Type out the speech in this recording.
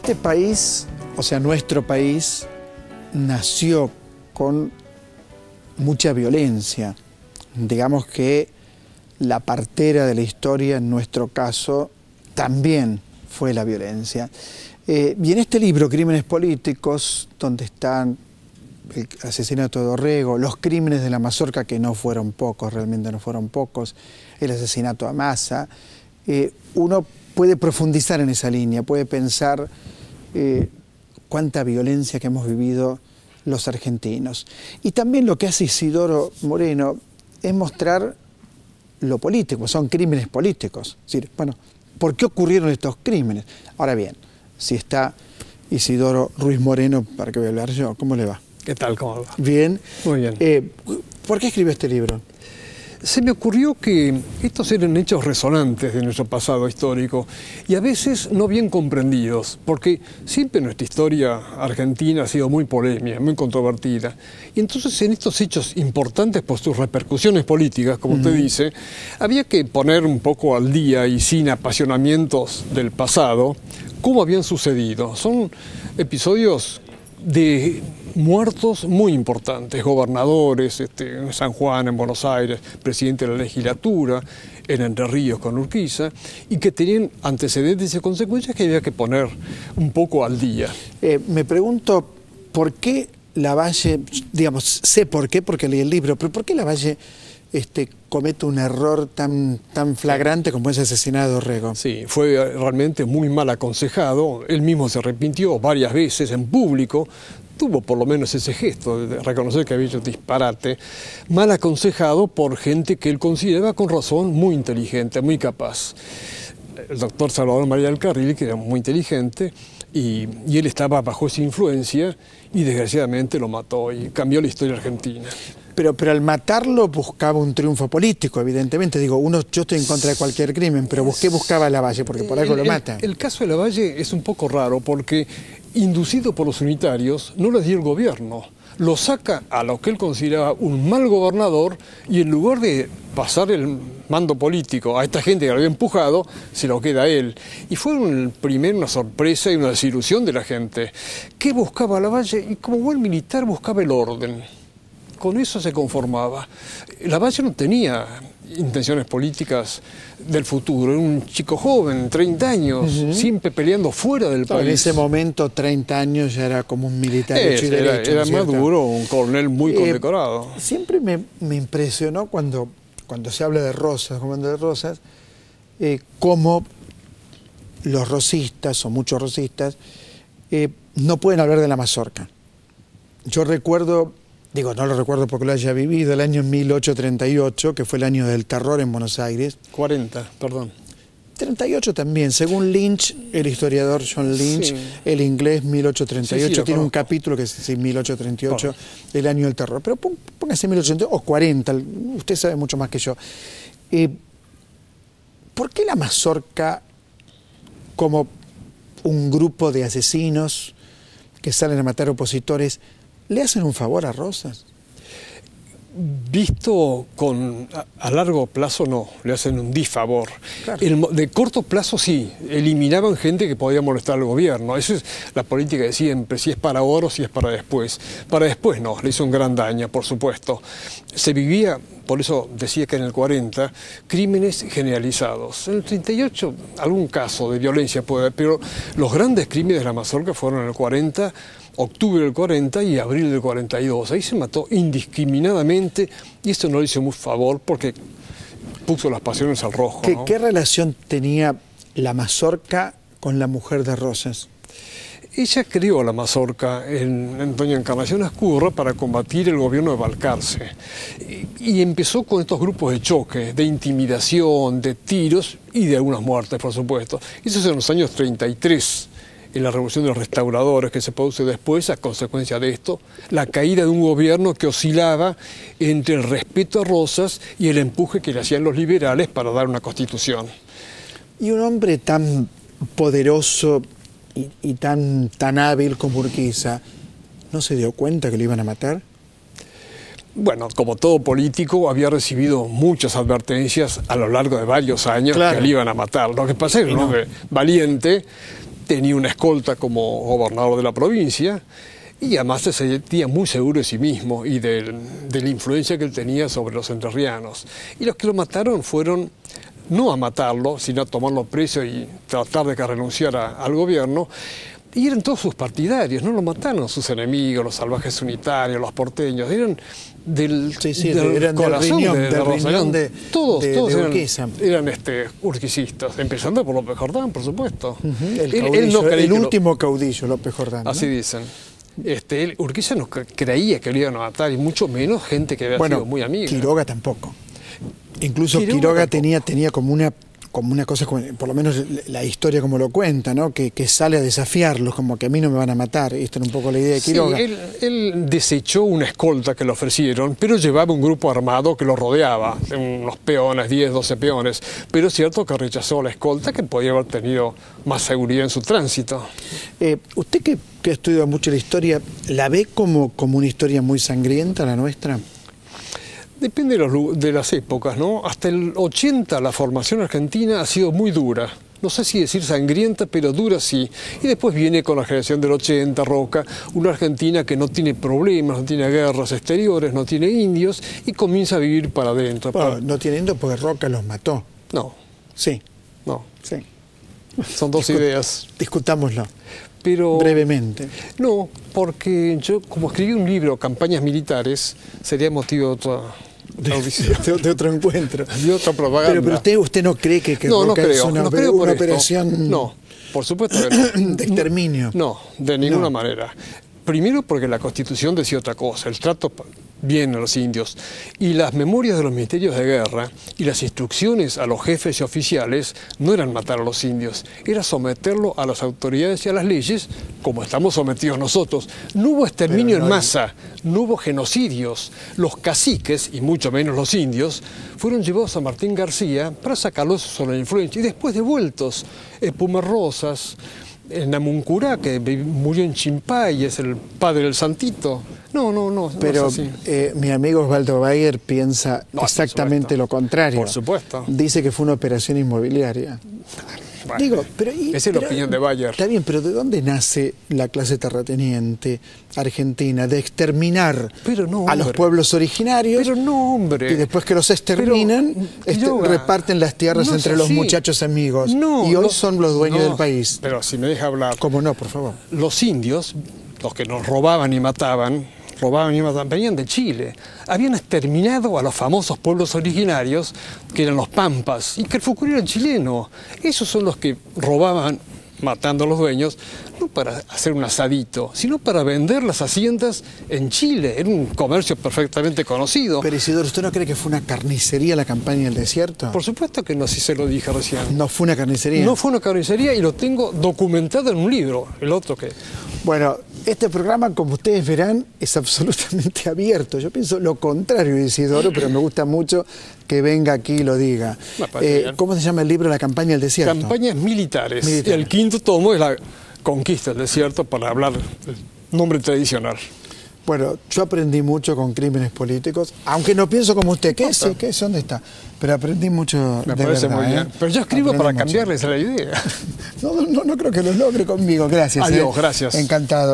Este país, o sea, nuestro país, nació con mucha violencia. Digamos que la partera de la historia, en nuestro caso, también fue la violencia. Y en este libro, Crímenes Políticos, donde están el asesinato de Dorrego, los crímenes de la Mazorca, que no fueron pocos, realmente no fueron pocos, el asesinato a Massa, uno puede profundizar en esa línea, puede pensar cuánta violencia que hemos vivido los argentinos. Y también lo que hace Isidoro Moreno es mostrar lo político, son crímenes políticos. Es decir, bueno, ¿por qué ocurrieron estos crímenes? Ahora bien, si está Isidoro Ruiz Moreno, ¿para qué voy a hablar yo? ¿Cómo le va? ¿Qué tal? ¿Cómo va? Bien. Muy bien. ¿Por qué escribió este libro? Se me ocurrió que estos eran hechos resonantes de nuestro pasado histórico y a veces no bien comprendidos, porque siempre nuestra historia argentina ha sido muy polémica, muy controvertida. Y entonces en estos hechos importantes por sus repercusiones políticas, como usted dice, había que poner un poco al día y sin apasionamientos del pasado cómo habían sucedido. Son episodios de muertos muy importantes, gobernadores, en San Juan, en Buenos Aires, presidente de la legislatura, en Entre Ríos con Urquiza, y que tenían antecedentes y consecuencias que había que poner un poco al día. Me pregunto, ¿por qué Lavalle, digamos, sé por qué, porque leí el libro, pero ¿por qué Lavalle comete un error tan flagrante como ese asesinato de Dorrego? Sí, fue realmente muy mal aconsejado, él mismo se arrepintió varias veces en público, tuvo por lo menos ese gesto de reconocer que había hecho disparate, mal aconsejado por gente que él consideraba con razón muy inteligente, muy capaz. El doctor Salvador María del Carril, que era muy inteligente, y él estaba bajo esa influencia y desgraciadamente lo mató y cambió la historia argentina. Pero al matarlo buscaba un triunfo político, evidentemente. Digo, yo estoy en contra de cualquier crimen, pero ¿qué buscaba Lavalle? Porque por algo lo mata. El caso de Lavalle es un poco raro porque, inducido por los unitarios, no les dio el gobierno. Lo saca a lo que él consideraba un mal gobernador y en lugar de pasar el mando político a esta gente que lo había empujado, se lo queda a él. Y fue primero una sorpresa y una desilusión de la gente. ¿Qué buscaba Lavalle? Y como buen militar buscaba el orden. Con eso se conformaba. Lavalle no tenía intenciones políticas del futuro, era un chico joven, 30 años, siempre peleando fuera del país. En ese momento, 30 años, ya era como un militar hecho y derecho. Era maduro, un coronel muy condecorado. Siempre me impresionó cuando se habla de Rosas, cómo los rosistas, o muchos rosistas, no pueden hablar de la Mazorca. Yo recuerdo... Digo, no lo recuerdo porque lo haya vivido, el año 1838, que fue el año del terror en Buenos Aires. 40, perdón. 38 también, según Lynch, el historiador John Lynch, sí. El inglés 1838, tiene un capítulo que es 1838, el año del terror. Pero póngase 1838 o 40, usted sabe mucho más que yo. ¿Por qué la Mazorca, como un grupo de asesinos que salen a matar opositores, le hacen un favor a Rosas? Visto a largo plazo no, le hacen un disfavor. Claro. De corto plazo sí, eliminaban gente que podía molestar al gobierno. Esa es la política de siempre, si es para ahora o si es para después. Para después no, le hizo un gran daño, por supuesto. Se vivía, por eso decía que en el 40, crímenes generalizados. En el 38 algún caso de violencia puede haber, pero los grandes crímenes de la Mazorca fueron en el 40, octubre del 40 y abril del 42. Ahí se mató indiscriminadamente y esto no le hizo mucho favor porque puso las pasiones al rojo. ¿Qué relación tenía la Mazorca con la mujer de Rosas? Ella creó la Mazorca en doña Encarnación Ascurra para combatir el gobierno de Balcarce. Y empezó con estos grupos de choque, de intimidación, de tiros y de algunas muertes, por supuesto. Eso es en los años 33. En la revolución de los restauradores que se produce después, a consecuencia de esto, la caída de un gobierno que oscilaba entre el respeto a Rosas y el empuje que le hacían los liberales para dar una constitución. Y un hombre tan poderoso y tan hábil como Urquiza, ¿no se dio cuenta que lo iban a matar? Bueno, como todo político, había recibido muchas advertencias a lo largo de varios años que le iban a matar. Lo que pasa es que un hombre valiente tenía una escolta como gobernador de la provincia, y además se sentía muy seguro de sí mismo y de la influencia que él tenía sobre los entrerrianos. Y los que lo mataron fueron no a matarlo, sino a tomarlo preso y tratar de que renunciara al gobierno. Y eran todos sus partidarios, no lo mataron sus enemigos, los salvajes unitarios, los porteños, eran del corazón de Rosario. Todos eran urquicistas, empezando por López Jordán, por supuesto. El último caudillo, López Jordán, ¿no? Así dicen. Urquiza no creía que lo iban a matar, y mucho menos gente que había sido muy amiga. Quiroga tampoco. Incluso Quiroga tenía como una cosa, por lo menos la historia como lo cuenta, ¿no? Que sale a desafiarlos, como que a mí no me van a matar. Esta era un poco la idea de Quiroga. Sí, él desechó una escolta que le ofrecieron, pero llevaba un grupo armado que lo rodeaba, unos peones, 10, 12 peones. Pero es cierto que rechazó la escolta, que podía haber tenido más seguridad en su tránsito. Usted que ha estudiado mucho la historia, ¿la ve como una historia muy sangrienta, la nuestra? Depende de las épocas, ¿no? Hasta el 80 la formación argentina ha sido muy dura. No sé si decir sangrienta, pero dura sí. Y después viene con la generación del 80, Roca, una Argentina que no tiene problemas, no tiene guerras exteriores, no tiene indios, y comienza a vivir para adentro. Bueno, no tiene indios porque Roca los mató. No. Sí. No. Sí. Son dos ideas. Discutámoslo. Pero, brevemente. No, porque yo, como escribí un libro, Campañas Militares, sería motivo de otra de otro encuentro. De otra propaganda. Pero usted no cree que Roca es una operación... No, por supuesto que no. De exterminio. No, de ninguna manera. Primero porque la Constitución decía otra cosa, el trato bien a los indios, y las memorias de los ministerios de guerra y las instrucciones a los jefes y oficiales no eran matar a los indios, era someterlo a las autoridades y a las leyes como estamos sometidos nosotros. No hubo exterminio en masa, no hubo genocidios. Los caciques, y mucho menos los indios, fueron llevados a Martín García para sacarlos sobre la influencia y después devueltos. Pumarrosas, Namuncurá, que murió en Chimpay, es el padre del Santito. No. Pero no es así. Mi amigo Osvaldo Bayer piensa exactamente lo contrario. Por supuesto. Dice que fue una operación inmobiliaria. Bueno, esa es la opinión de Bayer. Está bien, pero ¿de dónde nace la clase terrateniente argentina? De exterminar a los pueblos originarios. Pero no, hombre. Y después que los exterminan, reparten las tierras entre los muchachos amigos. Y hoy son los dueños del país. Pero si me deja hablar. ¿Cómo no, por favor? Los indios, los que nos robaban y mataban, venían de Chile. Habían exterminado a los famosos pueblos originarios, que eran los Pampas, y que el Fucuri era chileno. Esos son los que robaban, matando a los dueños, no para hacer un asadito, sino para vender las haciendas en Chile. Era un comercio perfectamente conocido. Pero Isidoro, ¿usted no cree que fue una carnicería la campaña del desierto? Por supuesto que no, si se lo dije recién. ¿No fue una carnicería? No fue una carnicería, y lo tengo documentado en un libro, el otro que... Bueno, este programa, como ustedes verán, es absolutamente abierto. Yo pienso lo contrario de Isidoro, pero me gusta mucho que venga aquí y lo diga. ¿Cómo se llama el libro La campaña del desierto? Campañas militares. Y el quinto tomo es la conquista del desierto, para hablar del nombre tradicional. Bueno, yo aprendí mucho con Crímenes Políticos, aunque no pienso como usted. ¿Qué es? ¿Dónde está? Pero aprendí mucho de verdad. Me parece muy bien. Pero yo escribo para cambiarles la idea. No creo que lo logre conmigo. Gracias. Adiós, gracias. Encantado.